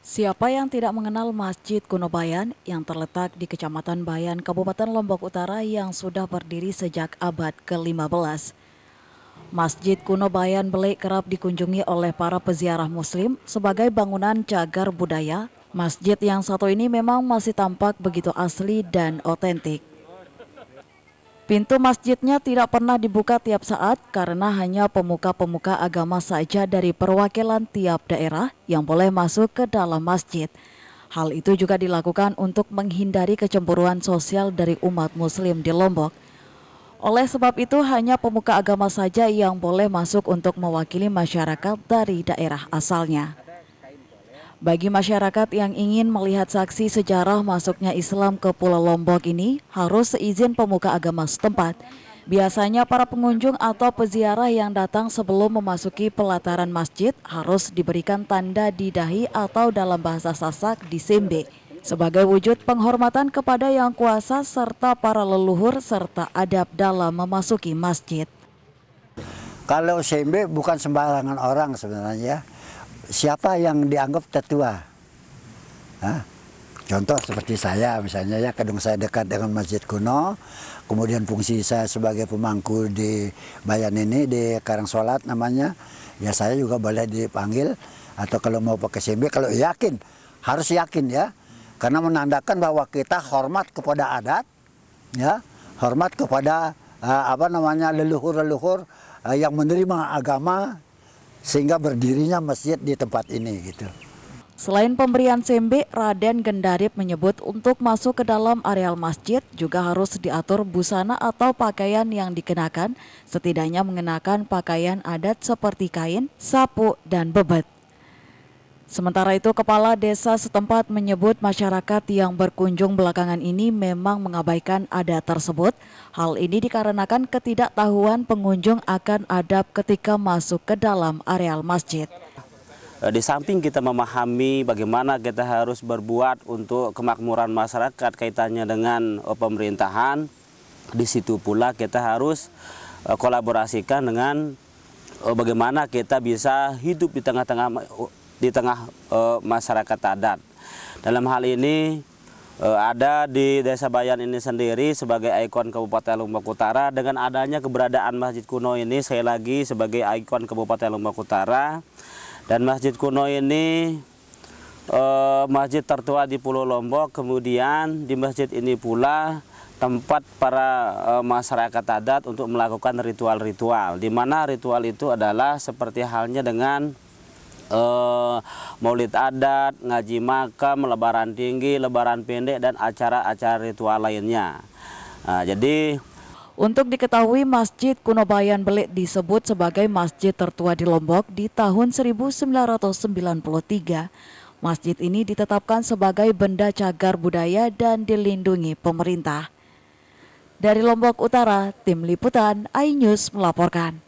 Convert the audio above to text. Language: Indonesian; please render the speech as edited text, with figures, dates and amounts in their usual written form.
Siapa yang tidak mengenal Masjid Kuno Bayan yang terletak di Kecamatan Bayan, Kabupaten Lombok Utara yang sudah berdiri sejak abad ke-15. Masjid Kuno Bayan Belik kerap dikunjungi oleh para peziarah muslim sebagai bangunan cagar budaya. Masjid yang satu ini memang masih tampak begitu asli dan otentik. Pintu masjidnya tidak pernah dibuka tiap saat karena hanya pemuka-pemuka agama saja dari perwakilan tiap daerah yang boleh masuk ke dalam masjid. Hal itu juga dilakukan untuk menghindari kecemburuan sosial dari umat muslim di Lombok. Oleh sebab itu hanya pemuka agama saja yang boleh masuk untuk mewakili masyarakat dari daerah asalnya. Bagi masyarakat yang ingin melihat saksi sejarah masuknya Islam ke Pulau Lombok ini harus seizin pemuka agama setempat. Biasanya para pengunjung atau peziarah yang datang sebelum memasuki pelataran masjid harus diberikan tanda di dahi atau dalam bahasa Sasak disembe sebagai wujud penghormatan kepada yang kuasa serta para leluhur serta adab dalam memasuki masjid. Kalau sembe bukan sembarangan orang sebenarnya. Siapa yang dianggap tetua? Contoh seperti saya misalnya ya, kadang saya dekat dengan Masjid Kuno, kemudian fungsi saya sebagai pemangku di Bayan ini, di Karang Sholat namanya, ya saya juga boleh dipanggil, atau kalau mau pakai sembe, kalau yakin, harus yakin ya, karena menandakan bahwa kita hormat kepada adat, ya, hormat kepada leluhur-leluhur yang menerima agama, sehingga berdirinya masjid di tempat ini gitu. Selain pemberian sembe, Raden Gendarip menyebut untuk masuk ke dalam areal masjid juga harus diatur busana atau pakaian yang dikenakan, setidaknya mengenakan pakaian adat seperti kain, sapu, dan bebet. Sementara itu, Kepala Desa setempat menyebut masyarakat yang berkunjung belakangan ini memang mengabaikan adat tersebut. Hal ini dikarenakan ketidaktahuan pengunjung akan adab ketika masuk ke dalam areal masjid. Di samping kita memahami bagaimana kita harus berbuat untuk kemakmuran masyarakat kaitannya dengan pemerintahan, di situ pula kita harus kolaborasikan dengan bagaimana kita bisa hidup di tengah masyarakat adat. Dalam hal ini ada di Desa Bayan ini sendiri sebagai ikon Kabupaten Lombok Utara. Dengan adanya keberadaan Masjid Kuno ini sekali lagi sebagai ikon Kabupaten Lombok Utara, dan Masjid Kuno ini masjid tertua di Pulau Lombok. Kemudian di masjid ini pula tempat para masyarakat adat untuk melakukan ritual-ritual, di mana ritual itu adalah seperti halnya dengan maulid adat, ngaji makam, lebaran tinggi, lebaran pendek, dan acara-acara ritual lainnya. Jadi untuk diketahui, Masjid Kuno Bayan Belik disebut sebagai masjid tertua di Lombok di tahun 1993. Masjid ini ditetapkan sebagai benda cagar budaya dan dilindungi pemerintah. Dari Lombok Utara, Tim Liputan iNews melaporkan.